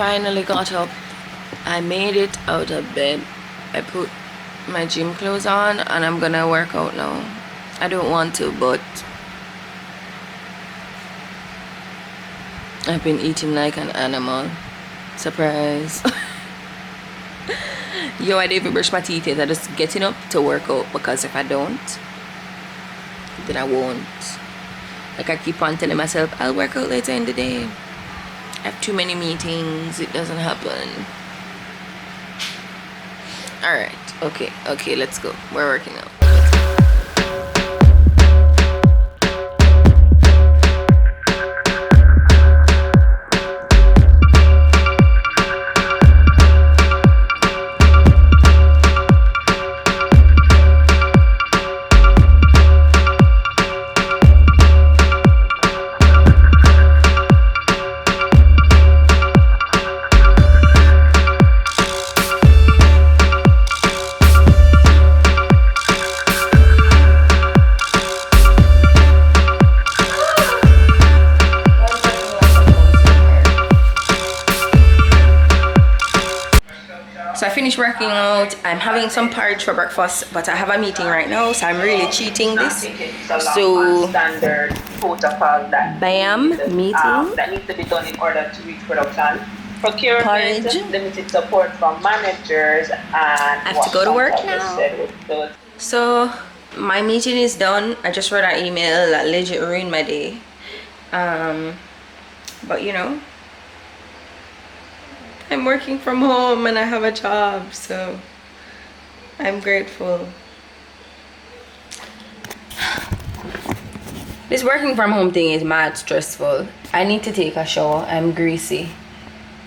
finally got up. I made it out of bed. I put my gym clothes on and I'm gonna work out now. I don't want to, but I've been eating like an animal. Surprise. Yo, I didn't even brush my teeth yet. I'm just getting up to work out, because if I don't, then I won't. Like, I keep on telling myself I'll work out later in the day. I have too many meetings, it doesn't happen. Alright, okay, let's go. We're working out. So I finished working out. I'm having some porridge for breakfast, but I have a meeting right now, so I'm really cheating this. So standard protocol that bam, meeting that needs to be done in order to reach production. Procurement, porridge, limited support from managers, and I have to go to work now. So my meeting is done. I just read an email that legit ruined my day. But you know, I'm working from home and I have a job, so I'm grateful. This working from home thing is mad stressful. I need to take a shower. I'm greasy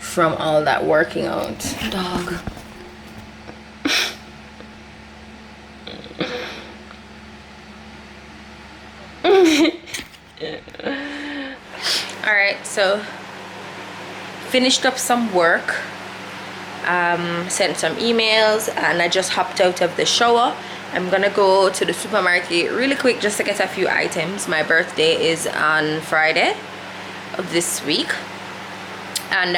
from all that working out. Dog. Alright, so finished up some work, sent some emails, and I just hopped out of the shower. I'm gonna go to the supermarket really quick just to get a few items. My birthday is on Friday of this week, and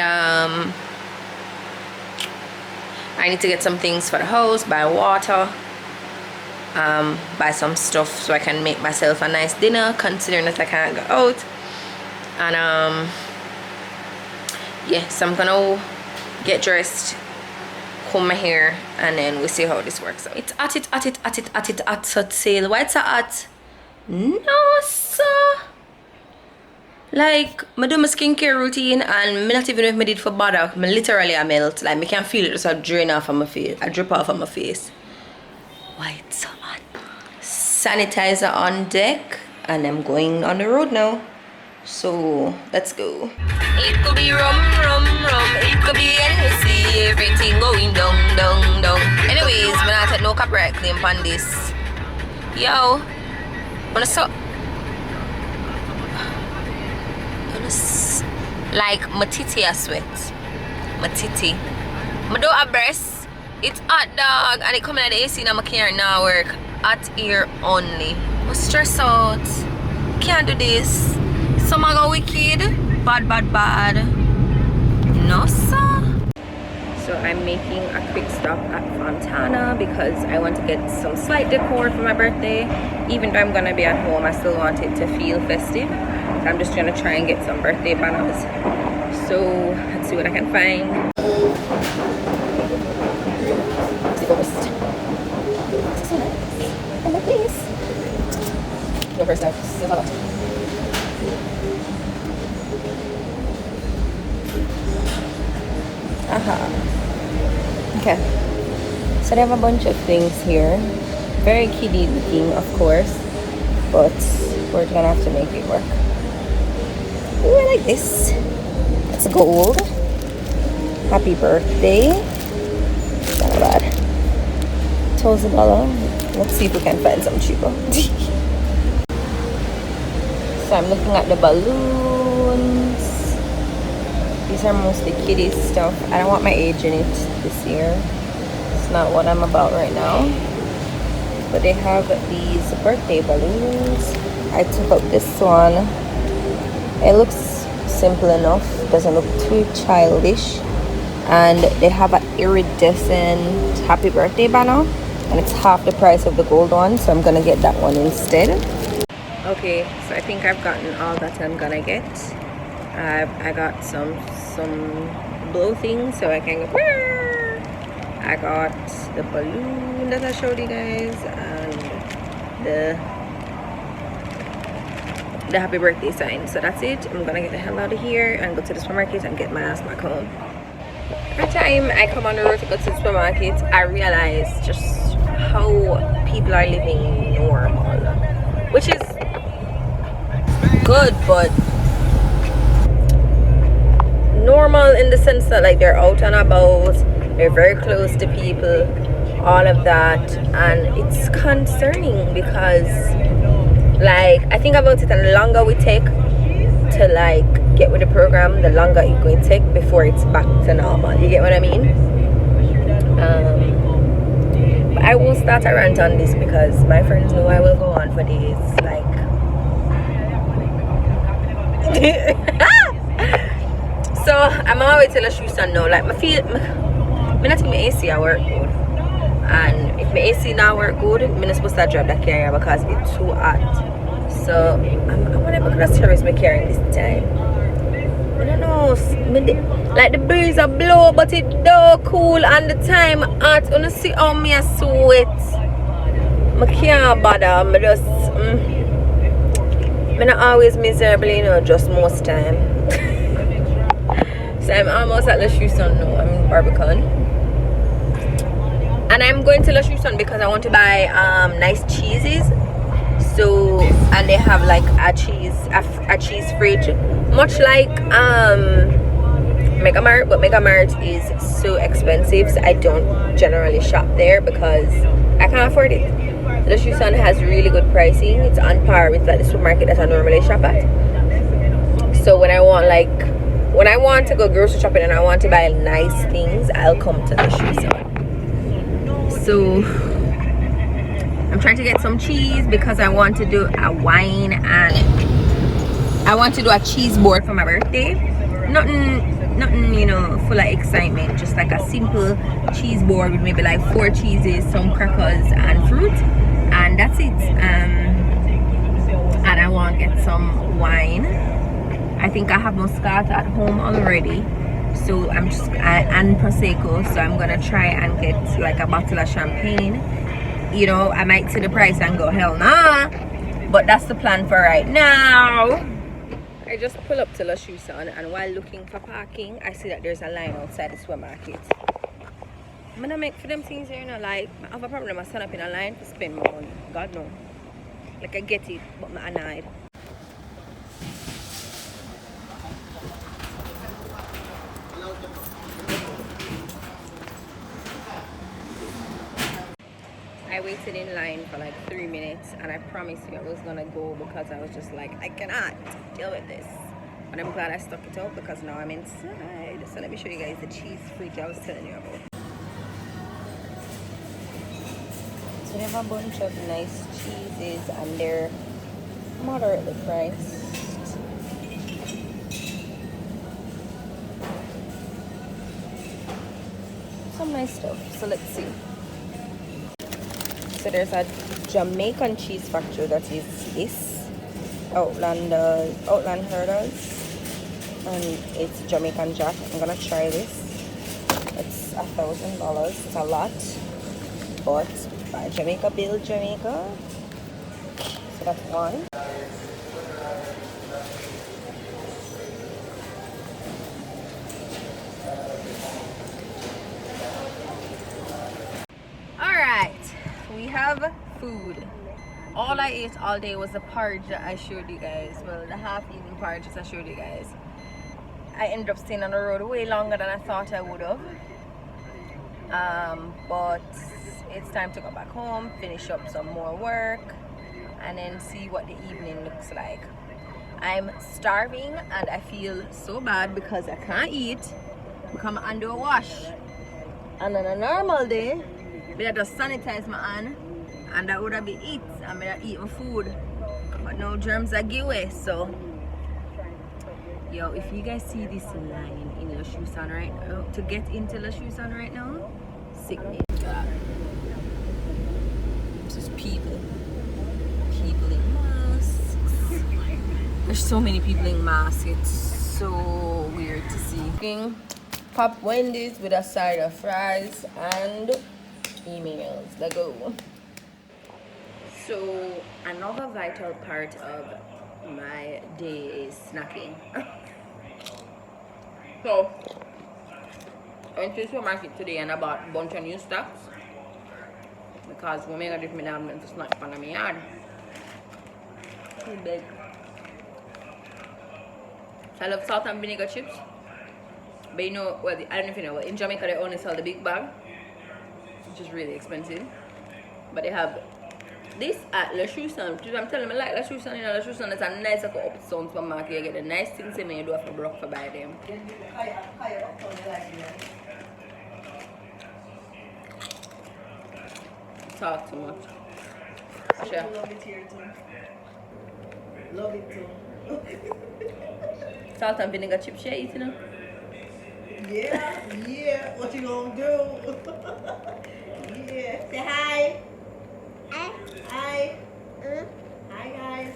I need to get some things for the house, buy water, buy some stuff so I can make myself a nice dinner, considering that I can't go out. And yeah, so I'm gonna get dressed, comb my hair, and then we'll see how this works out. It's at sale. Why it's so hot? No, sir. Like, I do my skincare routine, and me not even know if I did for bother. Me literally I melt. Like, me can feel it just a drain off of my face. A drip off of my face. Why it's so hot? Sanitizer on deck, and I'm going on the road now. So let's go. It could be rum. It could be Hennessy. Everything going down. Anyways, I'm not take no copyright claim on this. Yo, like my titty a sweat. My titty. I do a breast. It's hot, dog, and it coming at the AC now. I can't now work. Hot here only. I'm stressed out. Can't do this. Some are go wicked. Bad. No, sir. So I'm making a quick stop at Fontana because I want to get some slight decor for my birthday. Even though I'm gonna be at home, I still want it to feel festive. So I'm just gonna try and get some birthday banners. So let's see what I can find. Hello, please. Go first out. Okay, so they have a bunch of things here, very kiddie looking, of course, but we're gonna have to make it work. Ooh, I like this. It's gold. Happy birthday. Not bad. $12. Let's see if we can find some cheaper. So I'm looking at the balloons. These are mostly kiddie stuff. I don't want my age in it this year. It's not what I'm about right now. But they have these birthday balloons. I took up this one. It looks simple enough. Doesn't look too childish. and they have an iridescent happy birthday banner, and it's half the price of the gold one, so I'm gonna get that one instead. Okay, so I think I've gotten all that I'm gonna get. I got some blow things so I can go. I got the balloon that I showed you guys, and the happy birthday sign. So that's it. I'm gonna get the hell out of here and go to the supermarket and get my ass back home. Every time I come on the road to go to the supermarket, I realize just how people are living normal, which is good, but normal in the sense that like they're out and about, they're very close to people, all of that, and it's concerning because like I think about it, and the longer we take to like get with the program, the longer it's going to take before it's back to normal. You get what I mean? But I will start a rant on this because my friends know I will go on for days. Like so I'm on my way to the shoe stand now. Like I not think my AC I work good, and if my AC not work good, I'm not supposed to drive that carrier because it's too hot. So I'm gonna look at the service my carrying this time. I don't know, like the breeze a blow, but it do cool and the time hot. Wanna see how me a sweat. I can't bother. I just I'm not always miserable, you know, just most time. So I'm almost at the shoe stand now. I'm in Barbican, and I'm going to the shoe stand because I want to buy nice cheeses. So, and they have like a cheese fridge, much like Mega Mart, but Mega Mart is so expensive, so I don't generally shop there because I can't afford it. The shoe stand has really good pricing. It's on par with like the supermarket that I normally shop at. So when I want to go grocery shopping and I want to buy nice things, I'll come to the shoe stand. So I'm trying to get some cheese because I want to do a wine and I want to do a cheese board for my birthday. Nothing, you know, full of excitement. Just like a simple cheese board with maybe like 4 cheeses, some crackers and fruit, and that's it. And I want to get some wine. I think I have Moscato at home already, so and Prosecco. So I'm gonna try and get like a bottle of champagne. You know, I might see the price and go hell nah, but that's the plan for right now. I just pull up to La Shoe Stand, and while looking for parking, I see that there's a line outside the supermarket. I'm gonna make for them things here, you know, like I have a problem. I stand up in a line to spend my money. God no. Like I get it, but I'm annoyed. I waited in line for like 3 minutes, and I promised you I was gonna go because I was just like, I cannot deal with this. But I'm glad I stuck it out because now I'm inside. So let me show you guys the cheese fridge I was telling you about. So they have a bunch of nice cheeses and they're moderately priced. Some nice stuff. So let's see. So there's a Jamaican cheese factory that is this Outland Herders, and it's Jamaican Jack. I'm gonna try this. It's $1,000. It's a lot, but by Jamaica build Jamaica. So that's one. We have food. All I ate all day was the porridge that I showed you guys. Well, the half-eaten porridge that I showed you guys. I ended up staying on the road way longer than I thought I would have. But it's time to go back home, finish up some more work, and then see what the evening looks like. I'm starving and I feel so bad because I can't eat because I'm under a wash. And on a normal day, I just sanitize my hand and that would have been it. I'm gonna eat my food, but no germs are give away. So Yo, if you guys see this line in La Chusan right now, to get into La Chusan right now, sickening. God. This is people. People in masks. There's so many people in masks. It's so weird to see. Pop Wendy's with a side of fries and emails. Let's go. So another vital part of my day is snacking. So I went to the supermarket today and I bought a bunch of new stocks because when I got me down to snack in my yard. Too big. So I love salt and vinegar chips. But you know, well, I don't know if you know, in Jamaica they only sell the big bag, which is really expensive. But they have this at La Chusan, which I'm telling you, I like La Chusan. You know, La Chusan is a nice uptown supermarket. You get the nice things and you do have to block for buy them. Talk too much. Sure. Love it here too. Love it too. Salt and vinegar chips, you eat, you know? Yeah. What you gonna do? Yeah. Say hi. Hi. Hi. Hi, guys.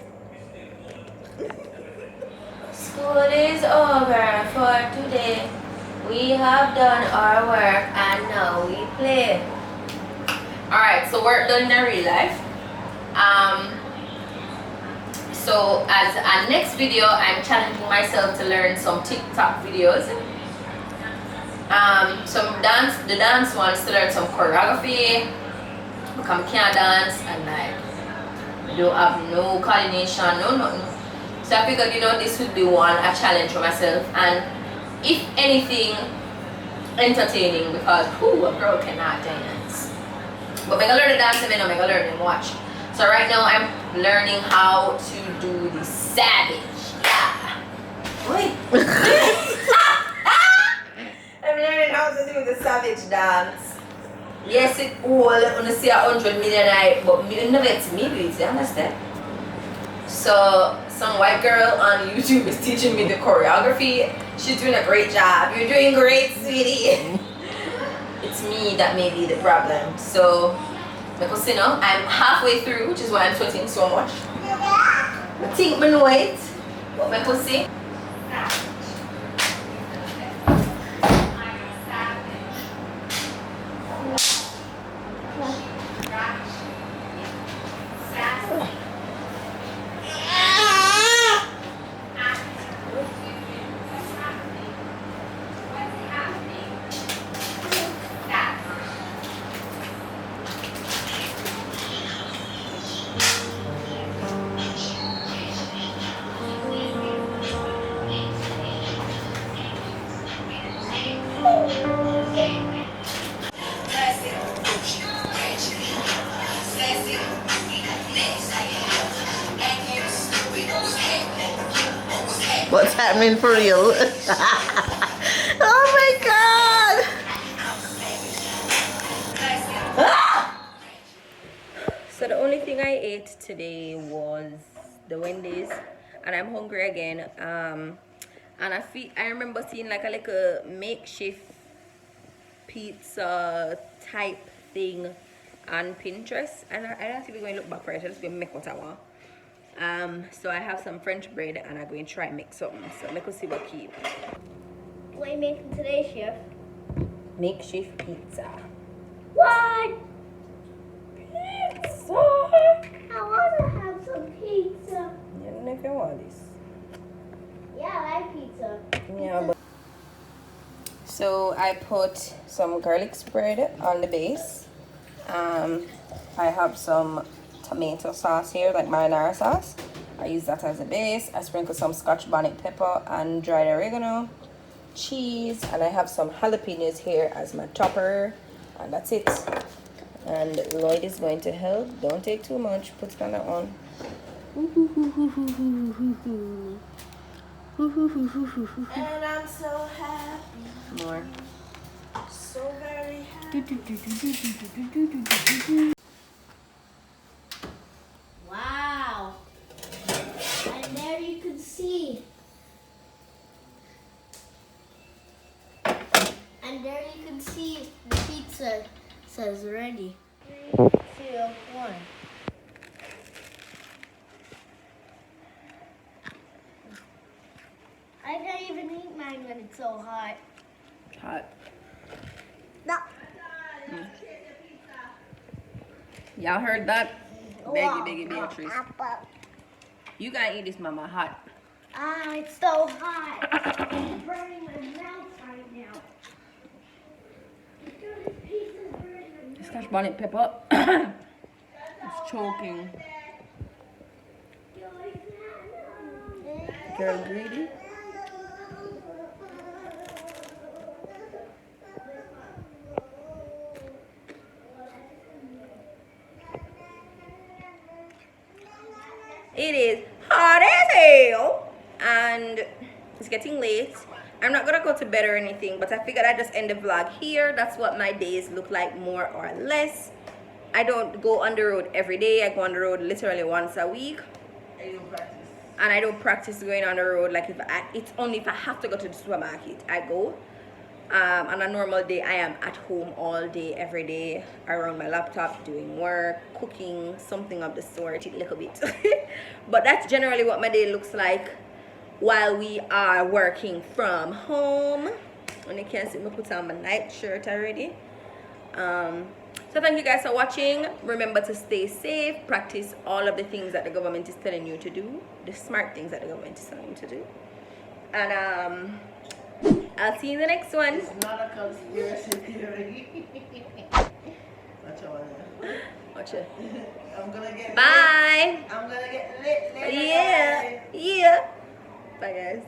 School is over for today. We have done our work and now we play. Alright, so work done in a real life. So as a next video, I'm challenging myself to learn some TikTok videos. The dance ones to learn some choreography. Because I can't dance and like I don't have no coordination, no nothing. So I figured, you know, this would be a challenge for myself, and if anything, entertaining, because who a girl cannot dance. But I'm gonna learn to dance and then I'm gonna learn and watch. So right now I'm learning how to do the savage. Yeah. Wait. I'm learning how to do the savage dance. Yes, it all on see 100 million but me never see me do it, you understand? So some white girl on YouTube is teaching me the choreography. She's doing a great job. You're doing great, sweetie. It's me that may be the problem. So because you know I'm halfway through, which is why I'm sweating so much. I think I know it, but I can see. What's happening for real? Oh my god! So the only thing I ate today was the Wendy's, and I'm hungry again. And I remember seeing like a little makeshift pizza type thing on Pinterest, and I don't think we're going to look back for it. I just going to make what I want. So I have some French bread and I'm going to try and make something. So let's see what keep. What are you making today, Chef? Makeshift pizza. What? Pizza! I want to have some pizza. You don't know if you want this. Yeah, I like pizza. Yeah, but so I put some garlic spread on the base. I have some tomato sauce here, like marinara sauce. I use that as a base. I sprinkle some scotch bonnet pepper and dried oregano, cheese, and I have some jalapenos here as my topper, and that's it. And Lloyd is going to help. Don't take too much. Put it on that one. And I'm so happy. More. So very happy. Wow. And there you can see there you can see the pizza says ready. 3, 2, 1. I can't even eat mine when it's so hot. Hot. No. Y'all heard that? Wow. Beggy Beatrice. You gotta eat this, mama. Hot. Ah, it's so hot. It's burning my mouth right now. This pizza's burning my mouth. Scotch bonnet pepper. It's choking. Girl greedy. It is hot as hell and it's getting late. I'm not gonna go to bed or anything, but I figured I'd just end the vlog here. That's what my days look like, more or less. I don't go on the road every day. I go on the road literally once a week. And I don't practice going on the road. Like it's only if I have to go to the supermarket, I go. On a normal day, I am at home all day, every day, around my laptop, doing work, cooking, something of the sort, a little bit. But that's generally what my day looks like while we are working from home. And you can see me put on my night shirt already. So thank you guys for watching. Remember to stay safe, practice all of the things that the government is telling you to do, the smart things that the government is telling you to do. And I'll see you in the next one. It's not a conspiracy theory. Watch it. I'm gonna get Bye. lit. I'm gonna get lit later. Yeah. Guys. Yeah. Bye guys.